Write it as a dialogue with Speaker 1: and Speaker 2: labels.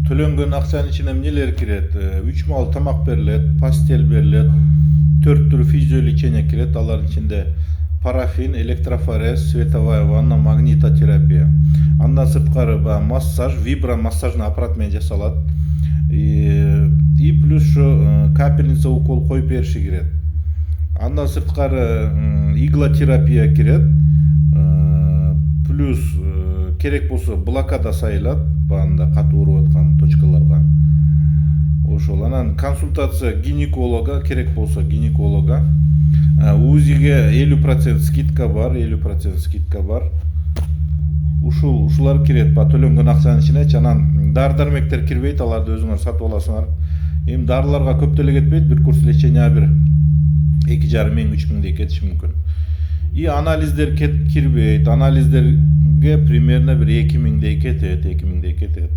Speaker 1: Төлөнгөн акчанын ичине эмнелер кирет? 3 маал тамак берилет, пастель берилет, 4 түр физио лечение кирет. Алардын ичинде парафин, электрофорез, световая ванна, магнитотерапия. Андан сырткары массаж, вибромассажный аппарат менен жасалат. И плюс капельница укол коюп бериши кирет. Андан сырткары иглотерапия кирет. Плюс керек болсо блокада сайылат баанда катуу ооруп аткан точкаларга. Ошол анан консультация гинеколога керек болсо гинеколога. УЗИге 50% скидка бар, 50% скидка бар. Ушулар кирет төлөнгөн акчанын ичине. Анан дары-дармектер кирбейт, аларды өзүңөр сатып аласыңар. Эми дарыларга көп деле кетпейт, бир курс лечения бир 2,5 миң 3 миңдей кетиши мүмкүн. И анализдер кирбейт. Анализдерге примерно бир 2 миңдей кетет, 2 миңдей кетет.